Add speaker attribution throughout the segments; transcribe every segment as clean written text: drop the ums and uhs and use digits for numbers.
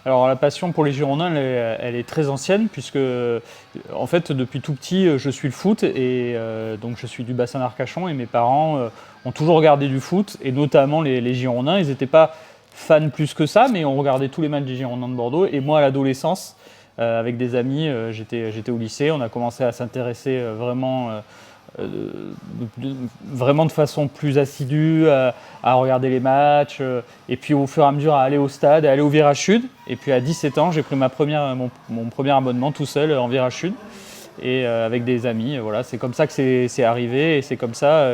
Speaker 1: Alors la passion pour les Girondins, elle est très ancienne puisque en fait depuis tout petit je suis le foot et donc je suis du bassin d'Arcachon et mes parents ont toujours regardé du foot et notamment les Girondins. Ils n'étaient pas fans plus que ça, mais on regardait tous les matchs des Girondins de Bordeaux. Et moi à l'adolescence, avec des amis, j'étais au lycée, on a commencé à s'intéresser vraiment de façon plus assidue à regarder les matchs et puis au fur et à mesure à aller au stade, à aller au Virage Sud. Et puis à 17 ans, j'ai pris mon premier abonnement tout seul en Virage Sud et avec des amis. Voilà, c'est comme ça que c'est arrivé et c'est comme ça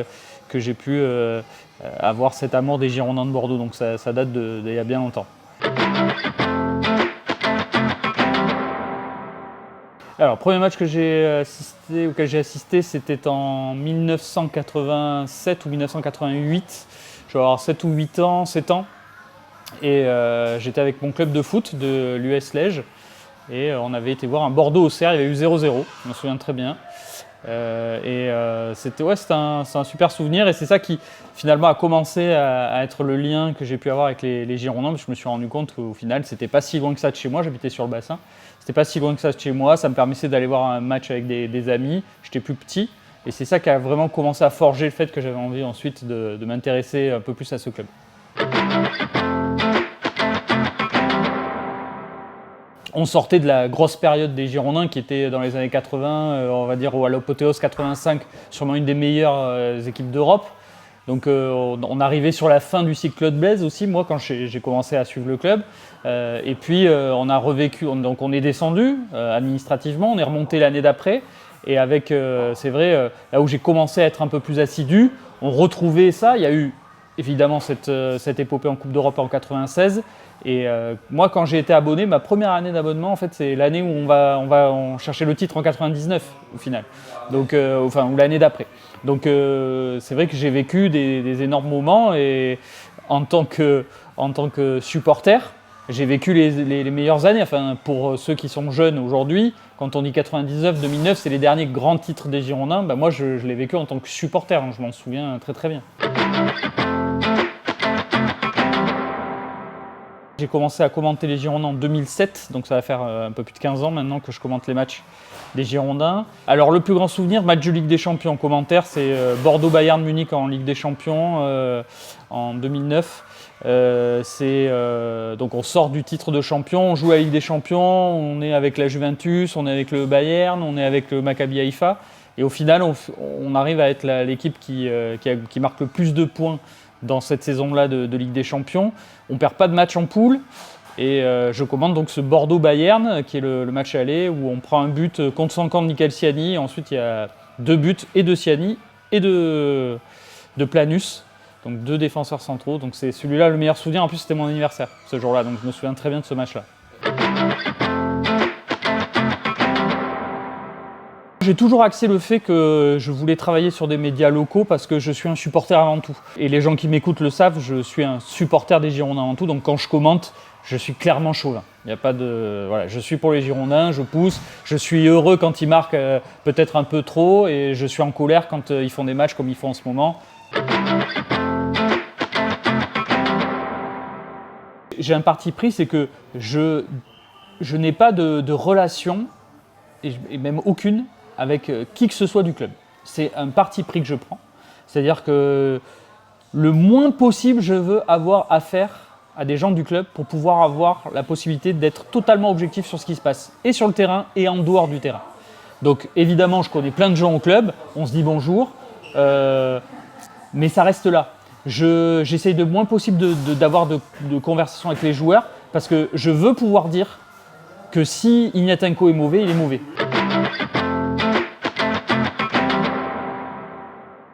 Speaker 1: que j'ai pu avoir cet amour des Girondins de Bordeaux. Donc ça date d'il y a bien longtemps. Alors, le premier match auquel j'ai assisté, c'était en 1987 ou 1988. Je vais avoir 7 ou 8 ans, 7 ans. Et j'étais avec mon club de foot de l'US Lège. Et on avait été voir un Bordeaux-Auxerre, il y avait eu 0-0, je me souviens très bien. C'était un super souvenir et c'est ça qui finalement a commencé à être le lien que j'ai pu avoir avec les Girondins. Je me suis rendu compte qu'au final, c'était pas si loin que ça de chez moi, j'habitais sur le bassin. C'était pas si loin que ça de chez moi, ça me permettait d'aller voir un match avec des amis, j'étais plus petit. Et c'est ça qui a vraiment commencé à forger le fait que j'avais envie ensuite de m'intéresser un peu plus à ce club. On sortait de la grosse période des Girondins qui était dans les années 80, on va dire à l'apothéose 85, sûrement une des meilleures équipes d'Europe. Donc on arrivait sur la fin du cycle Claude Blaise aussi, moi quand j'ai commencé à suivre le club. Et puis on a revécu, donc on est descendu administrativement, on est remonté l'année d'après. Et avec, c'est vrai, là où j'ai commencé à être un peu plus assidu, on retrouvait ça. Il y a eu évidemment cette épopée en Coupe d'Europe en 96. Et moi, quand j'ai été abonné, ma première année d'abonnement, en fait, c'est l'année où on chercher le titre en 99 au final, donc ou l'année d'après. Donc c'est vrai que j'ai vécu des énormes moments et en tant que supporter, j'ai vécu les meilleures années. Enfin, pour ceux qui sont jeunes aujourd'hui, quand on dit 99-2009, c'est les derniers grands titres des Girondins. Ben moi, je l'ai vécu en tant que supporter. Hein, je m'en souviens très très bien. J'ai commencé à commenter les Girondins en 2007, donc ça va faire un peu plus de 15 ans maintenant que je commente les matchs des Girondins. Alors le plus grand souvenir, match de Ligue des Champions en commentaire, c'est Bordeaux-Bayern Munich en Ligue des Champions en 2009. Donc on sort du titre de champion, on joue à la Ligue des Champions, on est avec la Juventus, on est avec le Bayern, on est avec le Maccabi Haïfa. Et au final, on arrive à être l'équipe qui marque le plus de points dans cette saison-là de Ligue des Champions. On ne perd pas de match en poule. Et je commande donc ce Bordeaux-Bayern, qui est le match aller, où on prend un but contre son camp de Michael Siani. Ensuite, il y a 2 buts et de Siani et de Planus. Donc 2 défenseurs centraux. Donc c'est celui-là le meilleur souvenir. En plus, c'était mon anniversaire ce jour-là. Donc je me souviens très bien de ce match-là. J'ai toujours axé le fait que je voulais travailler sur des médias locaux parce que je suis un supporter avant tout. Et les gens qui m'écoutent le savent, je suis un supporter des Girondins avant tout. Donc quand je commente, je suis clairement chauvin. Il n'y a pas de, voilà, je suis pour les Girondins, je pousse. Je suis heureux quand ils marquent peut-être un peu trop et je suis en colère quand ils font des matchs comme ils font en ce moment. J'ai un parti pris, c'est que je n'ai pas de relation, et même aucune, avec qui que ce soit du club. C'est un parti pris que je prends. C'est-à-dire que le moins possible, je veux avoir affaire à des gens du club pour pouvoir avoir la possibilité d'être totalement objectif sur ce qui se passe, et sur le terrain et en dehors du terrain. Donc évidemment, je connais plein de gens au club, on se dit bonjour, mais ça reste là. J'essaye de moins possible d'avoir de conversations avec les joueurs parce que je veux pouvoir dire que si Ignatenko est mauvais, il est mauvais.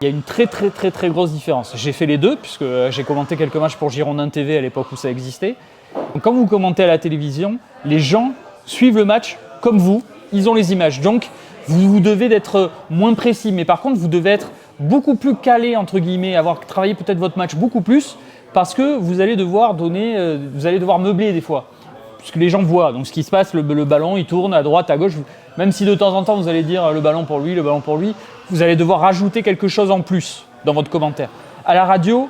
Speaker 1: Il y a une très grosse différence. J'ai fait les deux puisque j'ai commenté quelques matchs pour Girondin TV à l'époque où ça existait. Donc, quand vous commentez à la télévision, les gens suivent le match comme vous, ils ont les images. Donc vous devez être moins précis, mais par contre vous devez être beaucoup plus calé entre guillemets, avoir travaillé peut-être votre match beaucoup plus parce que vous allez devoir meubler des fois. Puisque les gens voient, donc ce qui se passe, le ballon il tourne à droite, à gauche, même si de temps en temps vous allez dire le ballon pour lui, vous allez devoir rajouter quelque chose en plus dans votre commentaire. À la radio,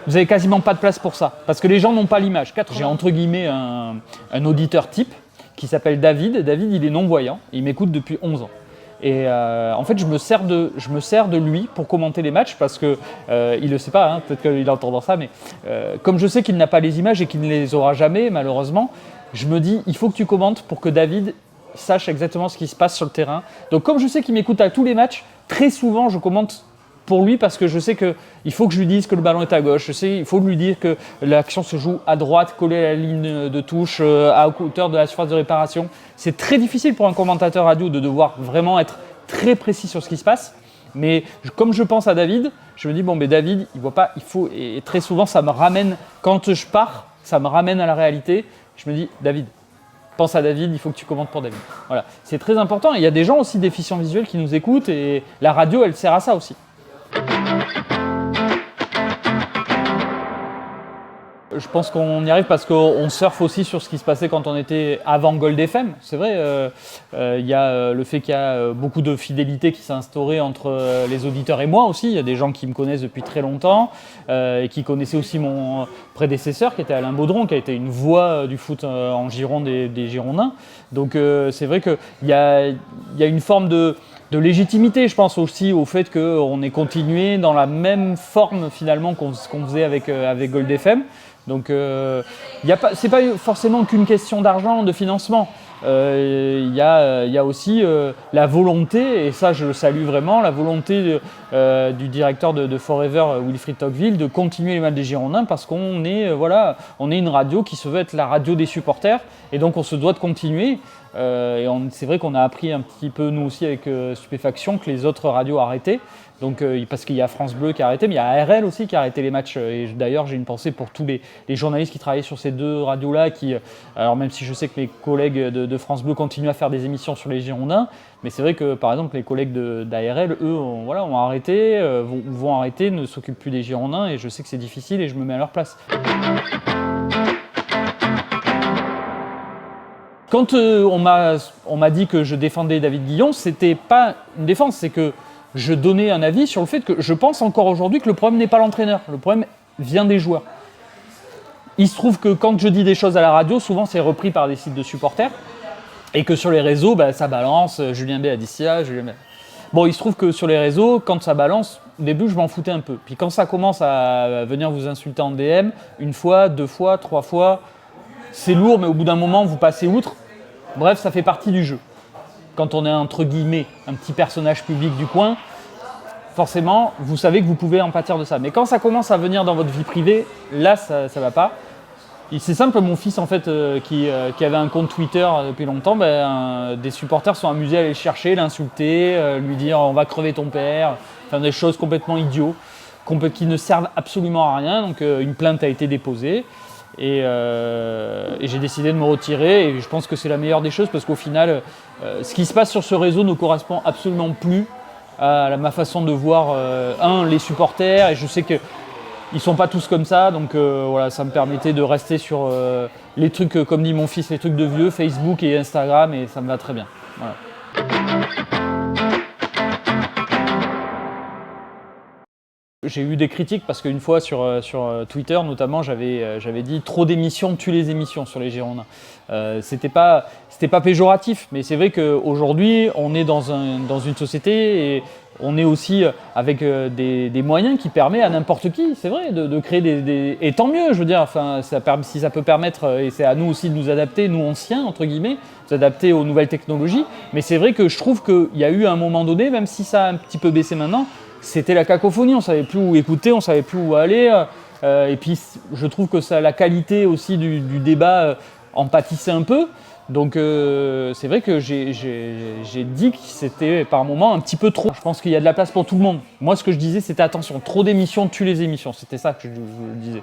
Speaker 1: vous avez quasiment pas de place pour ça, parce que les gens n'ont pas l'image. J'ai entre guillemets un auditeur type qui s'appelle David. David, il est non-voyant, il m'écoute depuis 11 ans. Et en fait, je me sers de lui pour commenter les matchs parce que il le sait pas, hein, peut-être qu'il entend ça, mais comme je sais qu'il n'a pas les images et qu'il ne les aura jamais, malheureusement, je me dis, il faut que tu commentes pour que David sache exactement ce qui se passe sur le terrain. Donc, comme je sais qu'il m'écoute à tous les matchs, très souvent, je commente pour lui parce que je sais qu'il faut que je lui dise que le ballon est à gauche. Je sais qu'il faut lui dire que l'action se joue à droite, collée à la ligne de touche, à hauteur de la surface de réparation. C'est très difficile pour un commentateur radio de devoir vraiment être très précis sur ce qui se passe. Mais comme je pense à David, je me dis, bon, mais David, il voit pas, il faut. Et très souvent, ça me ramène, quand je pars, ça me ramène à la réalité. Je me dis, David, pense à David, il faut que tu commentes pour David. Voilà, c'est très important. Et il y a des gens aussi déficients visuels qui nous écoutent et la radio, elle sert à ça aussi. Je pense qu'on y arrive parce qu'on surfe aussi sur ce qui se passait quand on était avant Gold FM. C'est vrai, il y a le fait qu'il y a beaucoup de fidélité qui s'est instaurée entre les auditeurs et moi aussi. Il y a des gens qui me connaissent depuis très longtemps et qui connaissaient aussi mon prédécesseur qui était Alain Baudron, qui a été une voix du foot en Gironde des Girondins. Donc c'est vrai qu'il y a une forme de légitimité, je pense aussi au fait qu'on ait continué dans la même forme finalement qu'on faisait avec Gold FM. Donc c'est pas forcément qu'une question d'argent, de financement. Il y a aussi la volonté, et ça je le salue vraiment, la volonté du directeur de Forever, Wilfried Tocqueville, de continuer les matchs des Girondins parce qu'on est, on est une radio qui se veut être la radio des supporters et donc on se doit de continuer. C'est vrai qu'on a appris un petit peu nous aussi avec stupéfaction que les autres radios arrêtaient. Donc, parce qu'il y a France Bleu qui a arrêté, mais il y a ARL aussi qui a arrêté les matchs. Et d'ailleurs, j'ai une pensée pour tous les journalistes qui travaillaient sur ces deux radios-là. Alors même si je sais que mes collègues de France Bleu continuent à faire des émissions sur les Girondins, mais c'est vrai que par exemple les collègues d'ARL, eux, ont arrêté, vont arrêter, ne s'occupent plus des Girondins. Et je sais que c'est difficile et je me mets à leur place. Quand on m'a dit que je défendais David Guillon, c'était pas une défense, c'est que je donnais un avis sur le fait que je pense encore aujourd'hui que le problème n'est pas l'entraîneur, le problème vient des joueurs. Il se trouve que quand je dis des choses à la radio, souvent c'est repris par des sites de supporters et que sur les réseaux, ça balance, Julien B a dit ça, Julien B. Bon, il se trouve que sur les réseaux, quand ça balance, au début je m'en foutais un peu. Puis quand ça commence à venir vous insulter en DM, une fois, deux fois, trois fois, c'est lourd, mais au bout d'un moment, vous passez outre. Bref, ça fait partie du jeu. Quand on est entre guillemets un petit personnage public du coin, forcément, vous savez que vous pouvez en pâtir de ça. Mais quand ça commence à venir dans votre vie privée, là, ça ne va pas. Et c'est simple, mon fils, en fait, qui avait un compte Twitter depuis longtemps, des supporters sont amusés à aller le chercher, l'insulter, lui dire « on va crever ton père », enfin des choses complètement idiotes, qui ne servent absolument à rien. Donc une plainte a été déposée. Et j'ai décidé de me retirer et je pense que c'est la meilleure des choses parce qu'au final, ce qui se passe sur ce réseau ne correspond absolument plus à ma façon de voir les supporters et je sais qu'ils ne sont pas tous comme ça donc ça me permettait de rester sur les trucs, comme dit mon fils, les trucs de vieux, Facebook et Instagram et ça me va très bien. Voilà. J'ai eu des critiques parce qu'une fois sur Twitter notamment j'avais dit trop d'émissions tuent les émissions sur les Girondins. C'était pas péjoratif mais c'est vrai qu'aujourd'hui on est dans une société et on est aussi avec des moyens qui permettent à n'importe qui, c'est vrai, de créer et tant mieux je veux dire, enfin, si ça peut permettre et c'est à nous aussi de nous adapter, nous anciens entre guillemets, nous adapter aux nouvelles technologies mais c'est vrai que je trouve qu'il y a eu un moment donné, même si ça a un petit peu baissé maintenant, c'était la cacophonie, on ne savait plus où écouter, on ne savait plus où aller. Et puis je trouve que la qualité aussi du débat en pâtissait un peu. Donc c'est vrai que j'ai dit que c'était par moments un petit peu trop. Je pense qu'il y a de la place pour tout le monde. Moi ce que je disais c'était attention, trop d'émissions tuent les émissions. C'était ça que je disais.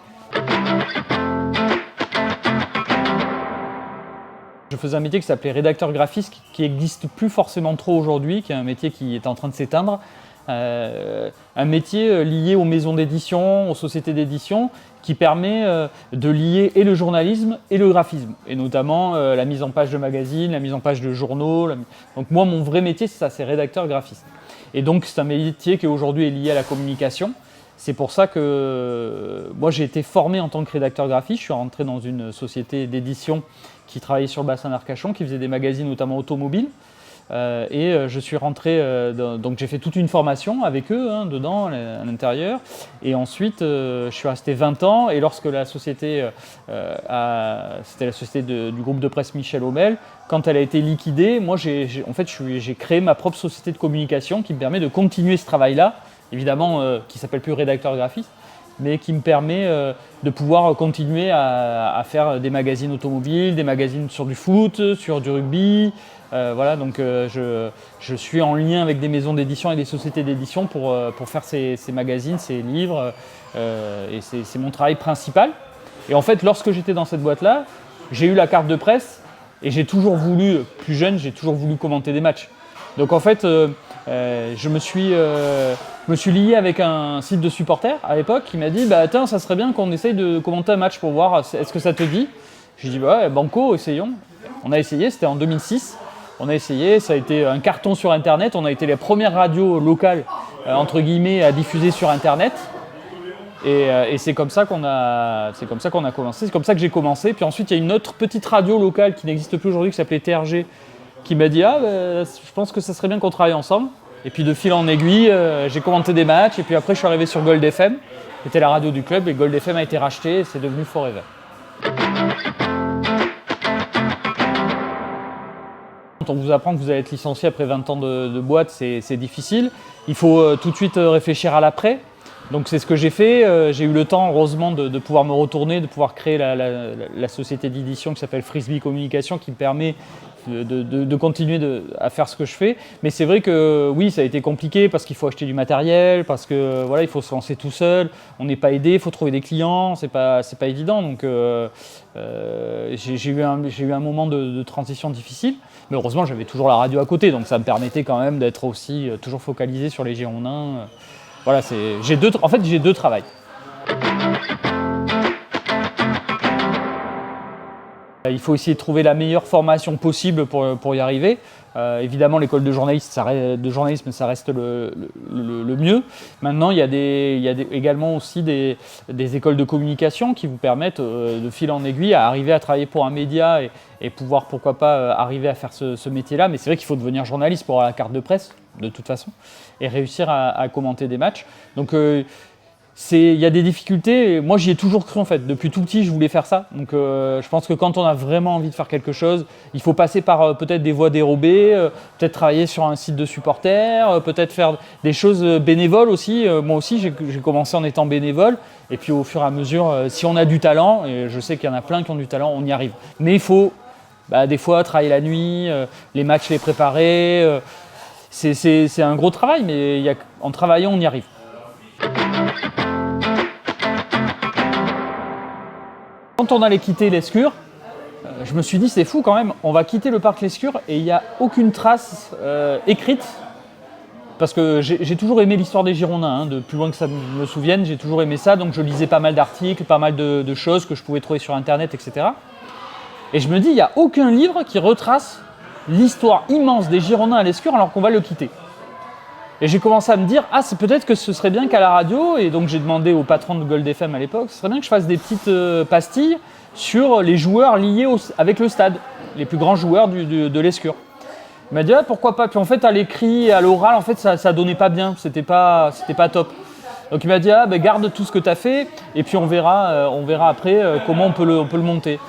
Speaker 1: Je faisais un métier qui s'appelait rédacteur graphiste, qui n'existe plus forcément trop aujourd'hui, qui est un métier qui est en train de s'éteindre. Un métier lié aux maisons d'édition, aux sociétés d'édition, qui permet de lier et le journalisme et le graphisme, et notamment la mise en page de magazines, la mise en page de journaux. Donc moi, mon vrai métier, c'est ça, c'est rédacteur graphiste. Et donc c'est un métier qui aujourd'hui est lié à la communication. C'est pour ça que moi j'ai été formé en tant que rédacteur graphique. Je suis rentré dans une société d'édition qui travaillait sur le bassin d'Arcachon, qui faisait des magazines notamment automobiles. Je suis rentré, donc j'ai fait toute une formation avec eux dedans, à l'intérieur. Et ensuite, je suis resté 20 ans. Et lorsque la société, c'était la société du groupe de presse Michel Hommel, quand elle a été liquidée, moi j'ai créé ma propre société de communication qui me permet de continuer ce travail-là, évidemment qui s'appelle plus rédacteur graphiste, mais qui me permet de pouvoir continuer à faire des magazines automobiles, des magazines sur du foot, sur du rugby. Voilà, donc je suis en lien avec des maisons d'édition et des sociétés d'édition pour faire ces magazines, ces livres, et c'est mon travail principal. Et en fait, lorsque j'étais dans cette boîte-là, j'ai eu la carte de presse et j'ai toujours voulu, plus jeune, j'ai toujours voulu commenter des matchs. Donc en fait, je me suis lié avec un site de supporters à l'époque qui m'a dit « Tiens, ça serait bien qu'on essaye de commenter un match pour voir, est-ce que ça te dit ?» J'ai dit bah, « Ouais, banco, essayons. » On a essayé, c'était en 2006. On a essayé, ça a été un carton sur Internet. On a été les premières radios locales, entre guillemets, à diffuser sur Internet. Et c'est comme ça qu'on a commencé, c'est comme ça que j'ai commencé. Puis ensuite, il y a une autre petite radio locale qui n'existe plus aujourd'hui, qui s'appelait TRG, qui m'a dit je pense que ça serait bien qu'on travaille ensemble. Et puis de fil en aiguille, j'ai commenté des matchs. Et puis après, je suis arrivé sur Gold FM, qui était la radio du club. Et Gold FM a été racheté et c'est devenu Forever. Quand on vous apprend que vous allez être licencié après 20 ans de boîte, c'est difficile. Il faut tout de suite réfléchir à l'après. Donc c'est ce que j'ai fait. J'ai eu le temps, heureusement, de pouvoir me retourner, de pouvoir créer la société d'édition qui s'appelle Frisbee Communication, qui me permet de continuer à faire ce que je fais. Mais c'est vrai que oui, ça a été compliqué parce qu'il faut acheter du matériel, parce que voilà, il faut se lancer tout seul. On n'est pas aidé, il faut trouver des clients, c'est pas évident. Donc j'ai eu un moment de transition difficile. Mais heureusement, j'avais toujours la radio à côté, donc ça me permettait quand même d'être aussi toujours focalisé sur les Girondins. Voilà, j'ai deux travails. Il faut essayer de trouver la meilleure formation possible pour y arriver. Évidemment, l'école de journalisme, ça reste le mieux. Maintenant, il y a également aussi des écoles de communication qui vous permettent, de fil en aiguille, à arriver à travailler pour un média et pouvoir, pourquoi pas, arriver à faire ce métier-là. Mais c'est vrai qu'il faut devenir journaliste pour avoir la carte de presse, de toute façon, et réussir à commenter des matchs. Donc, il y a des difficultés. Moi, j'y ai toujours cru en fait. Depuis tout petit, je voulais faire ça. Donc, je pense que quand on a vraiment envie de faire quelque chose, il faut passer par peut-être des voies dérobées, peut-être travailler sur un site de supporters, peut-être faire des choses bénévoles aussi. Moi aussi, j'ai commencé en étant bénévole. Et puis, au fur et à mesure, si on a du talent, et je sais qu'il y en a plein qui ont du talent, on y arrive. Mais il faut des fois travailler la nuit, les matchs les préparer. C'est un gros travail, mais en travaillant, on y arrive. Quand on allait quitter l'Escure, je me suis dit c'est fou quand même, on va quitter le parc l'Escure et il n'y a aucune trace écrite. Parce que j'ai toujours aimé l'histoire des Girondins, de plus loin que ça me souvienne, j'ai toujours aimé ça, donc je lisais pas mal d'articles, pas mal de choses que je pouvais trouver sur Internet, etc. Et je me dis, il n'y a aucun livre qui retrace l'histoire immense des Girondins à l'Escure alors qu'on va le quitter. Et j'ai commencé à me dire, c'est peut-être que ce serait bien qu'à la radio, et donc j'ai demandé au patron de Gold FM à l'époque, ce serait bien que je fasse des petites pastilles sur les joueurs liés avec le stade, les plus grands joueurs de l'Escure. Il m'a dit, pourquoi pas. Puis en fait, à l'écrit et à l'oral, en fait, ça donnait pas bien, c'était pas top. Donc il m'a dit, garde tout ce que tu as fait, et puis on verra après comment on peut le monter.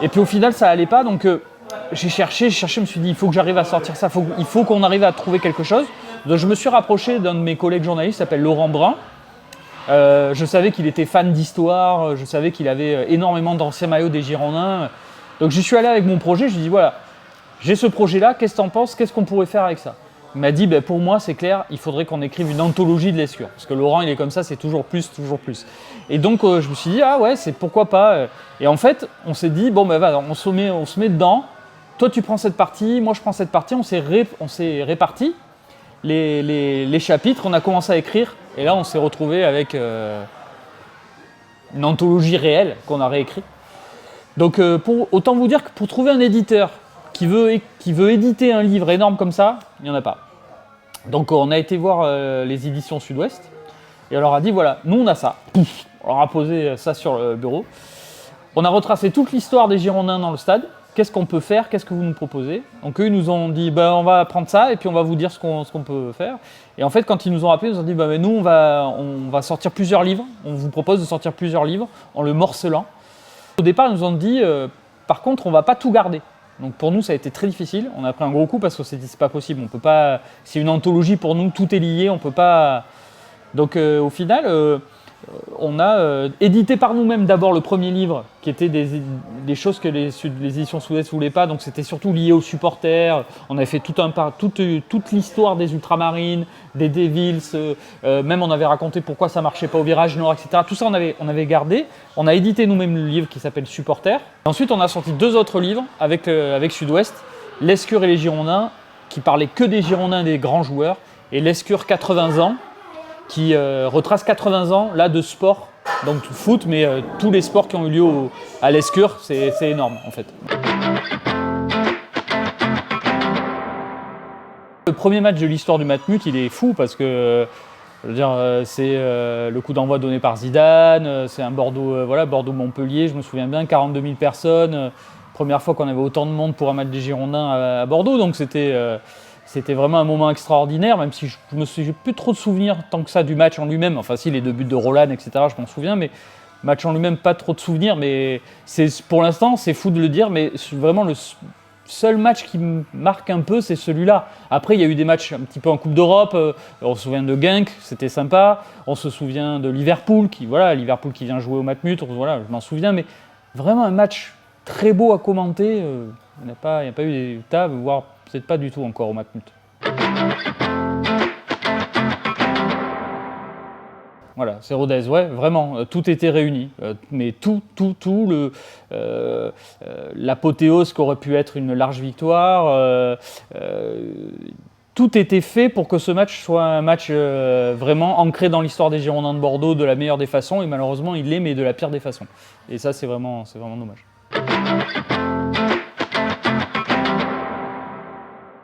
Speaker 1: Et puis au final, ça allait pas, donc j'ai cherché, je me suis dit, il faut que j'arrive à sortir ça, il faut qu'on arrive à trouver quelque chose. Donc je me suis rapproché d'un de mes collègues journalistes qui s'appelle Laurent Brun. Je savais qu'il était fan d'histoire, je savais qu'il avait énormément d'anciens maillots des Girondins. Donc j'y suis allé avec mon projet, je lui ai dit voilà, j'ai ce projet-là, qu'est-ce que tu en penses, qu'est-ce qu'on pourrait faire avec ça? Il m'a dit pour moi c'est clair, il faudrait qu'on écrive une anthologie de l'Escure. Parce que Laurent il est comme ça, c'est toujours plus, toujours plus. Et donc je me suis dit c'est pourquoi pas. Et en fait on s'est dit on se met dedans, toi tu prends cette partie, moi je prends cette partie, on s'est répartis. Les chapitres, on a commencé à écrire et là on s'est retrouvé avec une anthologie réelle qu'on a réécrite. Donc autant vous dire que pour trouver un éditeur qui veut éditer un livre énorme comme ça, il n'y en a pas. Donc on a été voir les éditions Sud-Ouest et on leur a dit voilà, nous on a ça. Pouf, on leur a posé ça sur le bureau. On a retracé toute l'histoire des Girondins dans le stade. Qu'est-ce qu'on peut faire? Qu'est-ce que vous nous proposez? Donc eux, ils nous ont dit, on va prendre ça et puis on va vous dire ce qu'on peut faire. Et en fait, quand ils nous ont rappelé, ils nous ont dit, mais nous, on va sortir plusieurs livres. On vous propose de sortir plusieurs livres en le morcelant. Au départ, ils nous ont dit, par contre, on ne va pas tout garder. Donc pour nous, ça a été très difficile. On a pris un gros coup parce qu'on s'est dit, c'est pas possible. On peut pas. C'est une anthologie pour nous, tout est lié. On peut pas. Donc au final. On a édité par nous-mêmes d'abord le premier livre, qui était des choses que les éditions Sud-Est ne voulaient pas, donc c'était surtout lié aux supporters. On avait fait toute l'histoire des Ultramarines, des Devils, même on avait raconté pourquoi ça ne marchait pas au virage nord, etc. Tout ça on avait gardé. On a édité nous-mêmes le livre qui s'appelle Supporters. Ensuite on a sorti 2 autres livres avec Sud-Ouest, L'Escure et les Girondins, qui parlaient que des Girondins et des grands joueurs, et L'Escure 80 ans, qui retrace 80 ans là, de sport, donc foot, mais tous les sports qui ont eu lieu à l'Escure, c'est énorme en fait. Le premier match de l'histoire du Matmut, il est fou parce que je veux dire, c'est le coup d'envoi donné par Zidane, c'est un Bordeaux, Bordeaux-Montpellier, je me souviens bien, 42 000 personnes, première fois qu'on avait autant de monde pour un match des Girondins à Bordeaux, donc c'était vraiment un moment extraordinaire, même si je me souviens plus trop de souvenirs tant que ça du match en lui-même. Enfin si, les 2 buts de Roland, etc., je m'en souviens, mais match en lui-même, pas trop de souvenirs. Mais pour l'instant, c'est fou de le dire, mais vraiment le seul match qui me marque un peu, c'est celui-là. Après, il y a eu des matchs un petit peu en Coupe d'Europe. On se souvient de Genk, c'était sympa. On se souvient de Liverpool qui vient jouer au Matmut. Voilà, je m'en souviens, mais vraiment un match très beau à commenter. Il n'y a pas eu des tas, voire peut-être pas du tout encore au Matmut. Voilà, c'est Rodez, ouais, vraiment, tout était réuni. Mais tout, l'apothéose qu'aurait pu être une large victoire, tout était fait pour que ce match soit un match vraiment ancré dans l'histoire des Girondins de Bordeaux de la meilleure des façons, et malheureusement il l'est, mais de la pire des façons. Et ça, c'est vraiment dommage.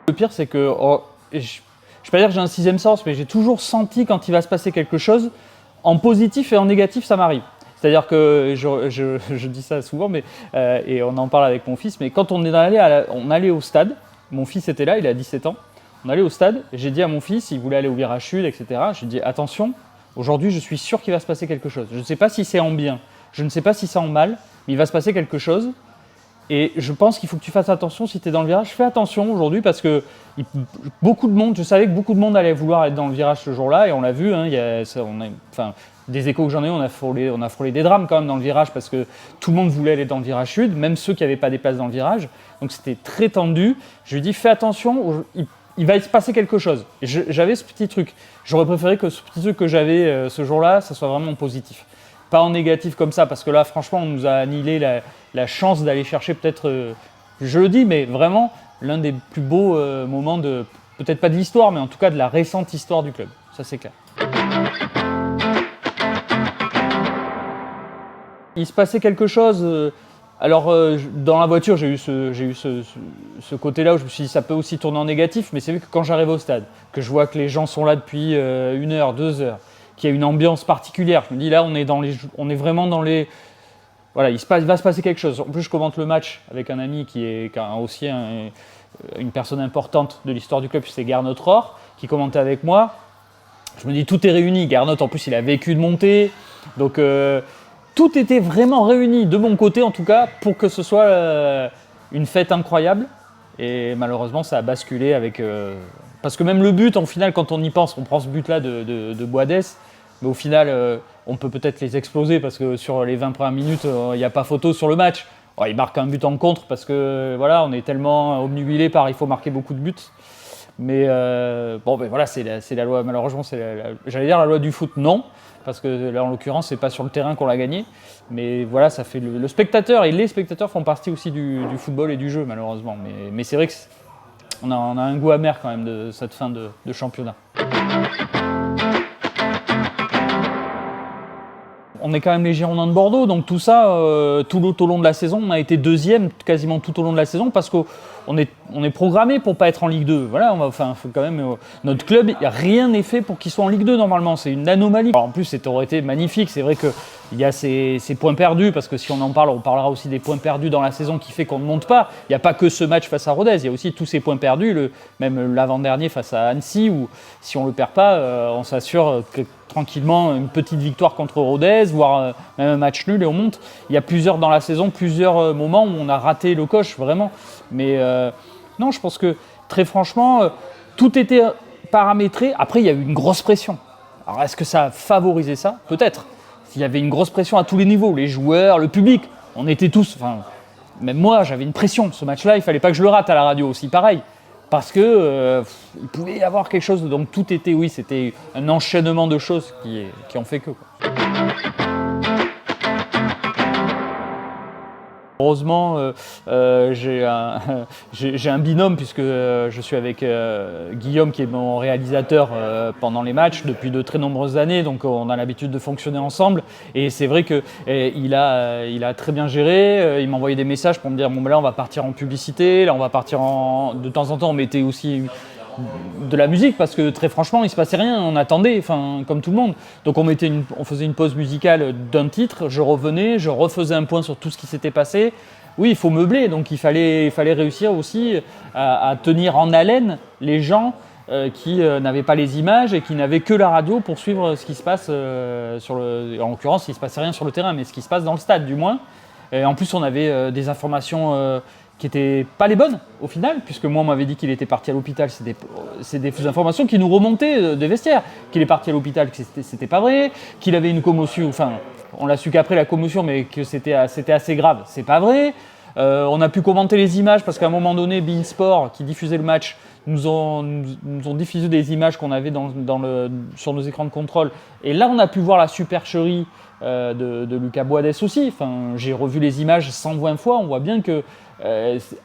Speaker 1: Le pire, c'est que, je ne vais pas dire que j'ai un 6e sens, mais j'ai toujours senti quand il va se passer quelque chose, en positif et en négatif, ça m'arrive. C'est-à-dire que, je dis ça souvent, mais, et on en parle avec mon fils, mais quand on allait au stade, mon fils était là, il a 17 ans, on allait au stade, j'ai dit à mon fils, il voulait aller au virage sud, etc., j'ai dit attention, aujourd'hui je suis sûr qu'il va se passer quelque chose. Je ne sais pas si c'est en bien, je ne sais pas si c'est en mal, mais il va se passer quelque chose. Et je pense qu'il faut que tu fasses attention si tu es dans le virage. Fais attention aujourd'hui parce que je savais que beaucoup de monde allait vouloir être dans le virage ce jour-là et on l'a vu. Hein, des échos que j'en ai, on a frôlé des drames quand même dans le virage parce que tout le monde voulait aller dans le virage sud, même ceux qui n'avaient pas des places dans le virage. Donc c'était très tendu. Je lui ai dit fais attention, il va se passer quelque chose. Et j'avais ce petit truc. J'aurais préféré que ce petit truc que j'avais ce jour-là, ça soit vraiment positif. Pas en négatif comme ça, parce que là, franchement, on nous a annihilé la chance d'aller chercher peut-être, je le dis, mais vraiment l'un des plus beaux moments peut-être pas de l'histoire, mais en tout cas de la récente histoire du club. Ça, c'est clair. Il se passait quelque chose. Dans la voiture, j'ai eu ce côté-là où je me suis dit ça peut aussi tourner en négatif, mais c'est vu que quand j'arrive au stade, que je vois que les gens sont là depuis 1 heure, 2 heures, qu'il y a une ambiance particulière. Je me dis là, on est vraiment dans les... Voilà, il va se passer quelque chose. En plus, je commente le match avec un ami qui est aussi une personne importante de l'histoire du club, c'est Gernot Rohr, qui commentait avec moi. Je me dis, tout est réuni. Gernot, en plus, il a vécu de montée. Donc, tout était vraiment réuni, de mon côté en tout cas, pour que ce soit une fête incroyable. Et malheureusement, ça a basculé avec... parce que même le but, en final, quand on y pense, on prend ce but-là de Boadès, mais au final, on peut peut-être les exploser parce que sur les 20 premières minutes, il n'y a pas photo sur le match. Bon, il marque un but en contre parce que voilà, on est tellement obnubilé par il faut marquer beaucoup de buts. Mais voilà, c'est la loi, malheureusement, j'allais dire la loi du foot, non, parce que là, en l'occurrence, c'est pas sur le terrain qu'on l'a gagné. Mais voilà, ça fait le spectateur, et les spectateurs font partie aussi du football et du jeu, malheureusement. Mais c'est vrai qu'on a un goût amer quand même de cette fin de championnat. on est quand même les Girondins de Bordeaux, donc tout ça, tout au long de la saison, on a été deuxième quasiment tout au long de la saison parce qu'on est programmé pour pas être en Ligue 2. Voilà, faut quand même, notre club, rien n'est fait pour qu'il soit en Ligue 2 normalement, c'est une anomalie. Alors, en plus, ça aurait été magnifique, c'est vrai qu'il y a ces points perdus, parce que si on en parle, on parlera aussi des points perdus dans la saison qui fait qu'on ne monte pas. Il n'y a pas que ce match face à Rodez, il y a aussi tous ces points perdus, même l'avant-dernier face à Annecy, où si on ne le perd pas, on s'assure que tranquillement une petite victoire contre Rodez, voire même un match nul et on monte. Il y a plusieurs dans la saison, plusieurs moments où on a raté le coche, vraiment. Mais non, je pense que très franchement, tout était paramétré. Après, il y a eu une grosse pression. Alors, est-ce que ça a favorisé ça? Peut-être. Il y avait une grosse pression à tous les niveaux, les joueurs, le public. On était tous, même moi, j'avais une pression. Ce match-là, il fallait pas que je le rate à la radio aussi, pareil. Parce que il pouvait y avoir quelque chose. Donc tout était, oui, c'était un enchaînement de choses qui ont fait que. Quoi. Heureusement, j'ai un binôme puisque je suis avec Guillaume qui est mon réalisateur pendant les matchs depuis de très nombreuses années, donc on a l'habitude de fonctionner ensemble et c'est vrai qu'il a très bien géré, il m'a envoyé des messages pour me dire bon ben là on va partir en publicité, là on va partir de temps en temps on mettait aussi de la musique parce que très franchement il se passait rien, on attendait, comme tout le monde. Donc on faisait une pause musicale d'un titre, je revenais, je refaisais un point sur tout ce qui s'était passé. Oui, il faut meubler, donc il fallait réussir aussi à tenir en haleine les gens qui n'avaient pas les images et qui n'avaient que la radio pour suivre ce qui se passe en l'occurrence il ne se passait rien sur le terrain, mais ce qui se passe dans le stade du moins. Et en plus on avait des informations qui n'étaient pas les bonnes au final, puisque moi on m'avait dit qu'il était parti à l'hôpital, c'est des informations qui nous remontaient des vestiaires, qu'il est parti à l'hôpital, que c'était pas vrai, qu'il avait une commotion, on l'a su qu'après la commotion, mais que c'était assez grave, c'est pas vrai. On a pu commenter les images parce qu'à un moment donné, beIN Sport qui diffusait le match nous ont diffusé des images qu'on avait sur nos écrans de contrôle, et là on a pu voir la supercherie de Lucas Boadès aussi. J'ai revu les images 120 fois, on voit bien que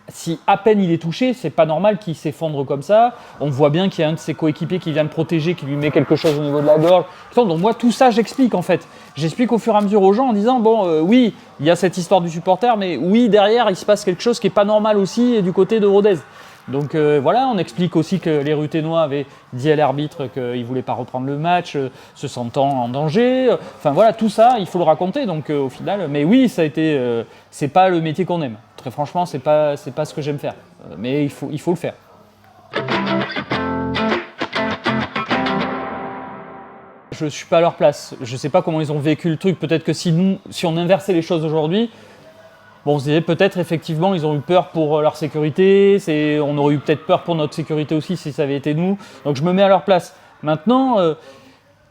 Speaker 1: si à peine il est touché, c'est pas normal qu'il s'effondre comme ça. On voit bien qu'il y a un de ses coéquipiers qui vient le protéger, qui lui met quelque chose au niveau de la gorge. Donc moi tout ça j'explique en fait. J'explique au fur et à mesure aux gens en disant oui, il y a cette histoire du supporter, mais oui derrière il se passe quelque chose qui est pas normal aussi du côté de Rodez. Donc voilà, on explique aussi que les Ruténois avaient dit à l'arbitre qu'ils ne voulaient pas reprendre le match, se sentant en danger. Voilà, tout ça, il faut le raconter. Donc au final, mais oui, ça a été, c'est pas le métier qu'on aime. Très franchement, c'est pas ce que j'aime faire. Mais il faut le faire. Je ne suis pas à leur place. Je ne sais pas comment ils ont vécu le truc. Peut-être que si on inversait les choses aujourd'hui, on se disait peut-être effectivement ils ont eu peur pour leur sécurité, on aurait eu peut-être peur pour notre sécurité aussi si ça avait été nous. Donc je me mets à leur place. Maintenant,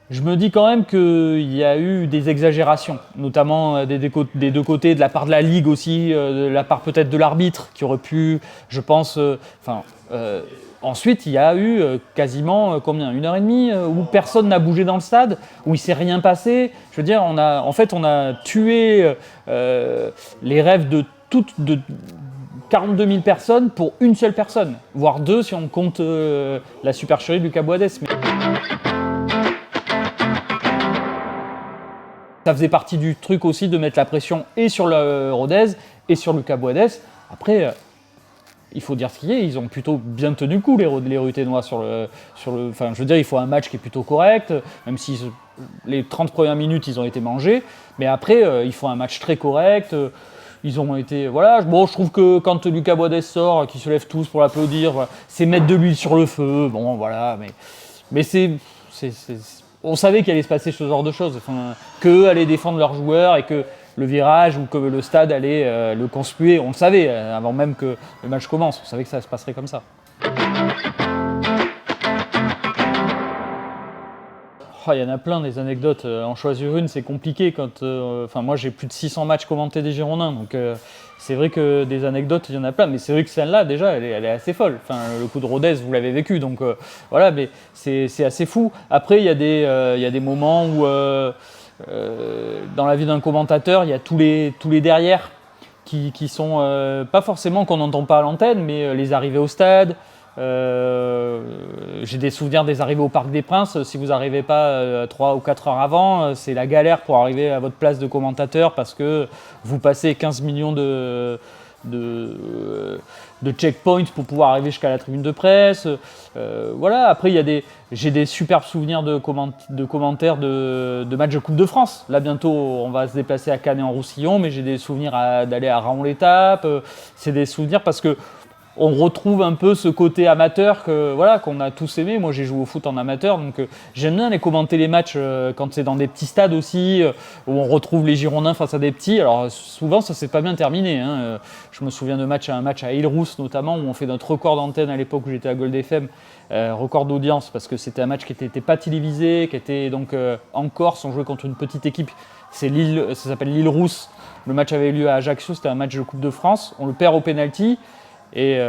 Speaker 1: je me dis quand même qu'il y a eu des exagérations, notamment des deux côtés, de la part de la Ligue aussi, de la part peut-être de l'arbitre qui aurait pu, je pense, ensuite, il y a eu quasiment 1h30 où personne n'a bougé dans le stade, où il ne s'est rien passé. Je veux dire, on a tué les rêves de 42 000 personnes pour une seule personne, voire deux si on compte la supercherie de Lucas Boadès. Mais ça faisait partie du truc aussi de mettre la pression et sur le Rodez et sur Lucas Boadès. Après, il faut dire ce qu'il y a, ils ont plutôt bien tenu le coup, les Ruténois je veux dire, il faut un match qui est plutôt correct, même si les 30 premières minutes, ils ont été mangés, mais après, il faut un match très correct, ils ont été, voilà, je trouve que quand Lucas Boadès sort, qu'ils se lèvent tous pour l'applaudir, voilà, c'est mettre de l'huile sur le feu, bon, voilà, mais on savait qu'il allait se passer ce genre de choses, qu'eux allaient défendre leurs joueurs et que le virage ou que le stade allait le conspuer. On le savait avant même que le match commence. On savait que ça se passerait comme ça. Il y en a plein des anecdotes. En choisir une, c'est compliqué. Moi, j'ai plus de 600 matchs commentés des Girondins. Donc, c'est vrai que des anecdotes, il y en a plein. Mais c'est vrai que celle-là, déjà, elle est assez folle. Le coup de Rodez, vous l'avez vécu. Donc, voilà, mais c'est assez fou. Après, il y a des moments où dans la vie d'un commentateur, il y a tous les derrière qui sont pas forcément qu'on n'entend pas à l'antenne, mais les arrivées au stade, J'ai des souvenirs des arrivées au Parc des Princes. Si vous n'arrivez pas 3 ou 4 heures avant, c'est la galère pour arriver à votre place de commentateur parce que vous passez 15 millions de checkpoints pour pouvoir arriver jusqu'à la tribune de presse. Voilà. Après, j'ai des superbes souvenirs de commentaires de matchs de Coupe de France. Là, bientôt, on va se déplacer à Cannes et en Roussillon, mais j'ai des souvenirs d'aller à Raon-l'Étape. C'est des souvenirs parce que on retrouve un peu ce côté amateur qu'on a tous aimé. Moi, j'ai joué au foot en amateur, donc j'aime bien aller commenter les matchs quand c'est dans des petits stades aussi, où on retrouve les Girondins face à des petits. Alors souvent, ça s'est pas bien terminé. Je me souviens de un match à Île-Rousse notamment, où on fait notre record d'antenne à l'époque où j'étais à Gold FM, record d'audience, parce que c'était un match qui n'était pas télévisé, qui était donc en Corse. On jouait contre une petite équipe, ça s'appelle l'Île-Rousse. Le match avait eu lieu à Ajaccio, c'était un match de Coupe de France. On le perd au pénalty. Et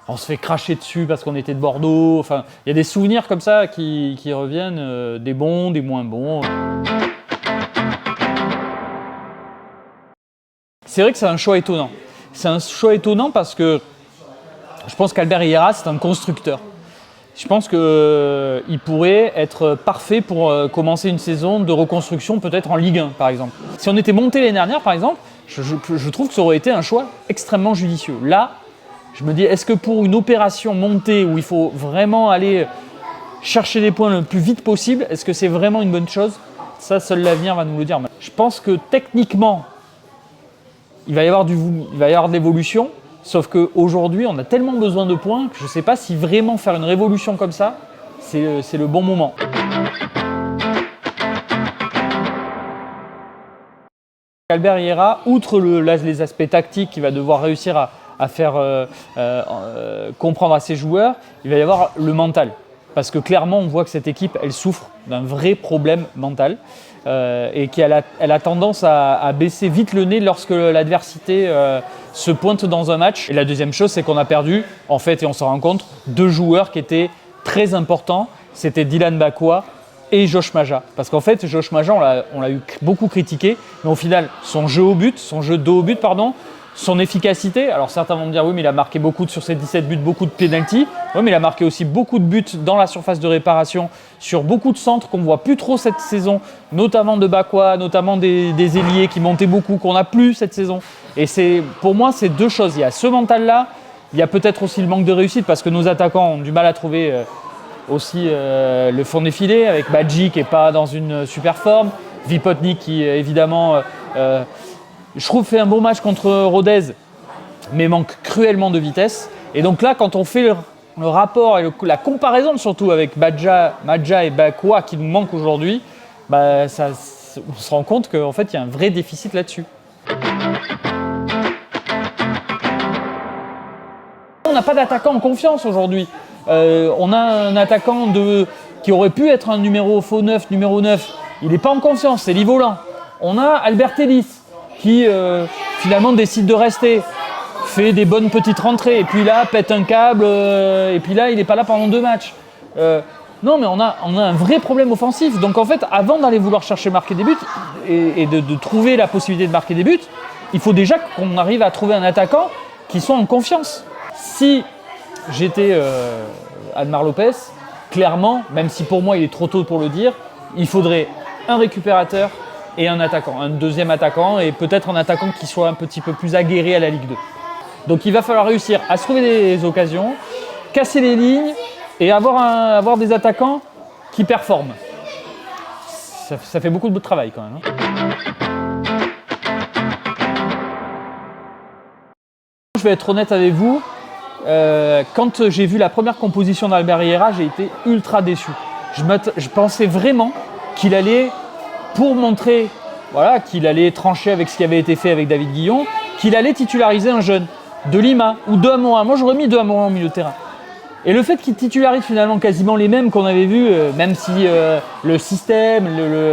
Speaker 1: on se fait cracher dessus parce qu'on était de Bordeaux. Enfin, il y a des souvenirs comme ça qui reviennent, des bons, des moins bons. C'est vrai que c'est un choix étonnant. C'est un choix étonnant parce que je pense qu'Albert Higuera, c'est un constructeur. Je pense qu'il pourrait être parfait pour commencer une saison de reconstruction, peut-être en Ligue 1 par exemple. Si on était monté l'année dernière par exemple, je trouve que ça aurait été un choix extrêmement judicieux. Là, je me dis, est-ce que pour une opération montée où il faut vraiment aller chercher des points le plus vite possible, est-ce que c'est vraiment une bonne chose? Ça, seul l'avenir va nous le dire. Je pense que techniquement, il va y avoir de l'évolution, sauf qu'aujourd'hui, on a tellement besoin de points que je ne sais pas si vraiment faire une révolution comme ça, c'est le bon moment. Albert Higuera, outre les aspects tactiques qu'il va devoir réussir à faire comprendre à ses joueurs, il va y avoir le mental. Parce que clairement, on voit que cette équipe, elle souffre d'un vrai problème mental et qu'elle a tendance à baisser vite le nez lorsque l'adversité se pointe dans un match. Et la deuxième chose, c'est qu'on a perdu, en fait, et on s'en rend compte, 2 joueurs qui étaient très importants. C'était Dylan Bakwa et Josh Maja. Parce qu'en fait, Josh Maja, on l'a eu beaucoup critiqué, mais au final, son jeu de haut but, son efficacité, alors certains vont me dire oui, mais il a marqué beaucoup sur ses 17 buts, beaucoup de pénaltys. Oui, mais il a marqué aussi beaucoup de buts dans la surface de réparation, sur beaucoup de centres qu'on ne voit plus trop cette saison, notamment de Bakwa, notamment des ailiers qui montaient beaucoup, qu'on n'a plus cette saison. Et pour moi, c'est 2 choses. Il y a ce mental-là, il y a peut-être aussi le manque de réussite, parce que nos attaquants ont du mal à trouver aussi le fond des filets, avec Badji qui n'est pas dans une super forme, Vipotnik qui évidemment je trouve fait un bon match contre Rodez mais manque cruellement de vitesse. Et donc là, quand on fait le rapport et la comparaison surtout avec Maja et Bakwa qui nous manquent aujourd'hui, on se rend compte qu'en fait il y a un vrai déficit là-dessus. On n'a pas d'attaquant en confiance aujourd'hui. On a un attaquant qui aurait pu être un numéro 9. Il n'est pas en confiance, c'est Livolan. On a Albert Ellis qui finalement décide de rester, fait des bonnes petites rentrées, et puis là pète un câble, et puis là il n'est pas là pendant 2 matchs. Non, mais on a un vrai problème offensif. Donc en fait, avant d'aller vouloir chercher marquer des buts et de trouver la possibilité de marquer des buts, il faut déjà qu'on arrive à trouver un attaquant qui soit en confiance. Si j'étais Admar Lopez, clairement, même si pour moi il est trop tôt pour le dire, il faudrait un récupérateur et un attaquant, un deuxième attaquant et peut-être un attaquant qui soit un petit peu plus aguerri à la Ligue 2. Donc il va falloir réussir à se trouver des occasions, casser les lignes et avoir des attaquants qui performent. Ça fait beaucoup de travail quand même. Je vais être honnête avec vous. Quand j'ai vu la première composition d'Albert Higuera, j'ai été ultra déçu. Je pensais vraiment qu'il allait, pour montrer qu'il allait trancher avec ce qui avait été fait avec David Guillon, qu'il allait titulariser un jeune, de Lima ou de Amoura. Moi, j'aurais mis de Amoura au milieu de terrain. Et le fait qu'il titularise finalement quasiment les mêmes qu'on avait vus, même si le système,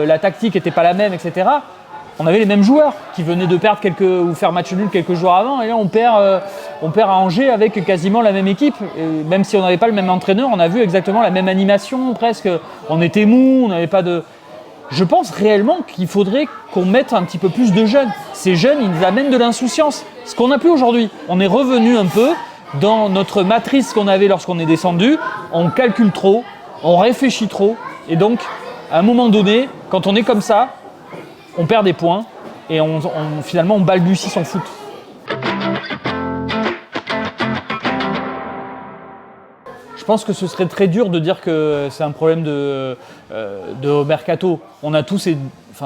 Speaker 1: la tactique n'était pas la même, etc., on avait les mêmes joueurs qui venaient de perdre ou faire match nul quelques jours avant. Et là, on perd à Angers avec quasiment la même équipe. Et même si on n'avait pas le même entraîneur, on a vu exactement la même animation presque. On était mou, on n'avait pas de... Je pense réellement qu'il faudrait qu'on mette un petit peu plus de jeunes. Ces jeunes, ils nous amènent de l'insouciance. Ce qu'on n'a plus aujourd'hui. On est revenu un peu dans notre matrice qu'on avait lorsqu'on est descendu, on calcule trop, on réfléchit trop, et donc, à un moment donné, quand on est comme ça, on perd des points, et finalement, on balbutie son foot. Je pense que ce serait très dur de dire que c'est un problème de mercato. On a tous,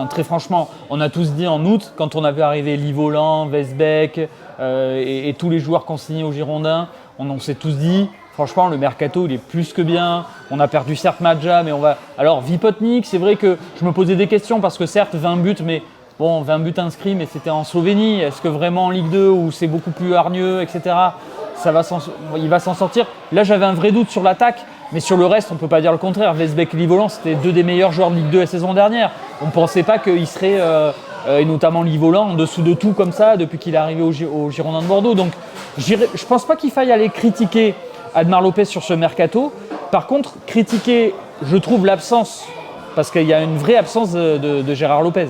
Speaker 1: très franchement, on a tous dit en août, quand on avait arrivé Livolan, Westbeck et tous les joueurs consignés aux Girondins, on s'est tous dit, franchement, le mercato, il est plus que bien. On a perdu certes Madja, mais on va... Alors, Vipotnik, c'est vrai que je me posais des questions parce que certes, 20 buts, mais bon, 20 buts inscrits, mais c'était en Slovénie. Est-ce que vraiment en Ligue 2, où c'est beaucoup plus hargneux, etc., il va s'en sortir. Là, j'avais un vrai doute sur l'attaque, mais sur le reste, on ne peut pas dire le contraire. Westbeck et Livolan, c'était deux des meilleurs joueurs de Ligue 2 la saison dernière. On ne pensait pas qu'ils seraient, et notamment Livolan, en dessous de tout comme ça, depuis qu'il est arrivé au Girondins de Bordeaux. Donc, je ne pense pas qu'il faille aller critiquer Admar Lopez sur ce mercato. Par contre, critiquer, je trouve, l'absence, parce qu'il y a une vraie absence de Gérard Lopez.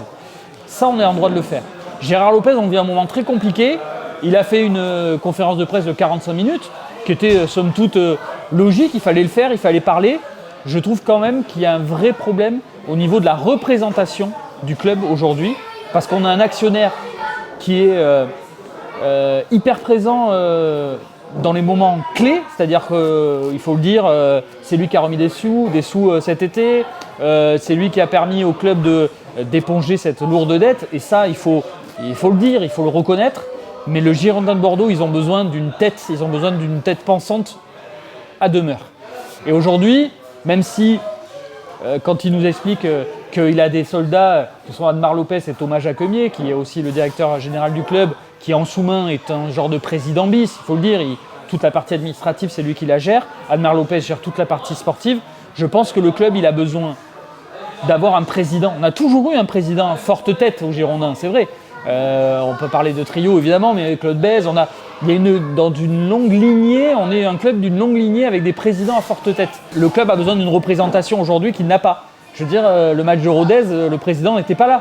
Speaker 1: Ça, on est en droit de le faire. Gérard Lopez, on vit un moment très compliqué. Il a fait une conférence de presse de 45 minutes, qui était somme toute logique, il fallait le faire, il fallait parler. Je trouve quand même qu'il y a un vrai problème au niveau de la représentation du club aujourd'hui, parce qu'on a un actionnaire qui est hyper présent dans les moments clés, c'est-à-dire qu'il faut le dire, c'est lui qui a remis des sous cet été, c'est lui qui a permis au club d'éponger cette lourde dette, et ça, il faut le dire, il faut le reconnaître. Mais le Girondin de Bordeaux, ils ont besoin d'une tête pensante à demeure. Et aujourd'hui, même si, quand il nous explique qu'il a des soldats, que sont Admar Lopez et Thomas Jacquemier, qui est aussi le directeur général du club, qui en sous-main est un genre de président bis, il faut le dire, toute la partie administrative, c'est lui qui la gère. Admar Lopez gère toute la partie sportive. Je pense que le club, il a besoin d'avoir un président. On a toujours eu un président à forte tête au Girondin, c'est vrai. On peut parler de trio évidemment, mais Claude Bèze, on est un club d'une longue lignée avec des présidents à forte tête. Le club a besoin d'une représentation aujourd'hui qu'il n'a pas. Je veux dire, le match de Rodez, le président n'était pas là.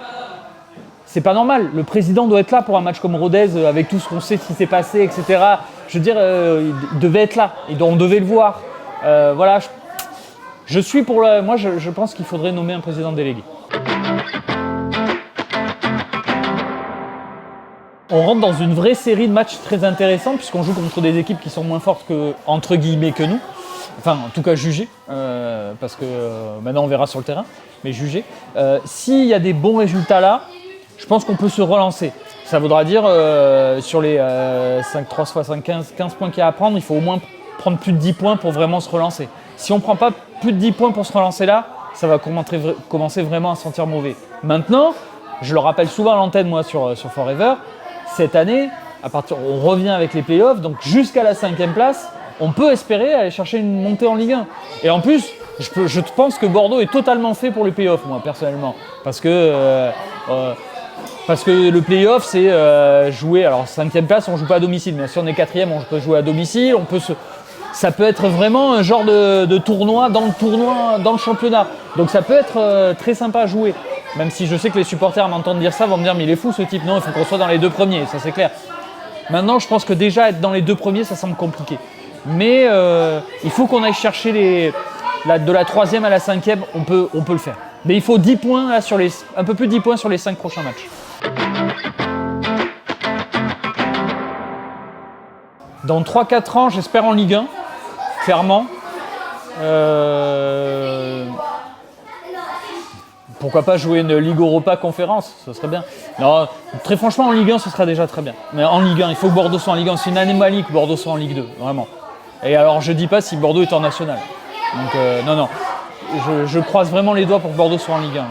Speaker 1: C'est pas normal. Le président doit être là pour un match comme Rodez, avec tout ce qu'on sait, ce qui s'est passé, etc. Je veux dire, il devait être là. Et on devait le voir. Voilà. Je suis pour moi, je pense qu'il faudrait nommer un président délégué. On rentre dans une vraie série de matchs très intéressants puisqu'on joue contre des équipes qui sont moins fortes que, entre guillemets, que nous. Enfin, en tout cas, jugées, parce que maintenant on verra sur le terrain, mais jugées. S'il y a des bons résultats là, je pense qu'on peut se relancer. Ça voudra dire, sur les 5-3, 75, 15 points qu'il y a à prendre, il faut au moins prendre plus de 10 points pour vraiment se relancer. Si on ne prend pas plus de 10 points pour se relancer là, ça va commencer vraiment à se sentir mauvais. Maintenant, je le rappelle souvent à l'antenne, moi, sur Forever, cette année, on revient avec les playoffs, donc jusqu'à la 5e place, on peut espérer aller chercher une montée en Ligue 1. Et en plus, je pense que Bordeaux est totalement fait pour les playoffs, moi, personnellement. Parce que le playoff, c'est jouer. Alors, 5e place, on ne joue pas à domicile, mais si on est 4e, on peut jouer à domicile. Ça peut être vraiment un genre de tournoi dans le championnat. Donc, ça peut être très sympa à jouer. Même si je sais que les supporters m'entendent dire ça, vont me dire mais il est fou ce type. Non, il faut qu'on soit dans les 2 premiers, ça c'est clair. Maintenant, je pense que déjà être dans les 2 premiers, ça semble compliqué. Mais il faut qu'on aille chercher de la 3e à la 5e, on peut le faire. Mais il faut 10 points là, un peu plus de 10 points sur les 5 prochains matchs. Dans 3-4 ans, j'espère en Ligue 1, clairement. Pourquoi pas jouer une Ligue Europa conférence, ce serait bien. Non, très franchement, en Ligue 1, ce serait déjà très bien. Mais en Ligue 1, il faut que Bordeaux soit en Ligue 1. C'est une anomalie que Bordeaux soit en Ligue 2, vraiment. Et alors, je dis pas si Bordeaux est en national. Donc, non. Je croise vraiment les doigts pour que Bordeaux soit en Ligue 1.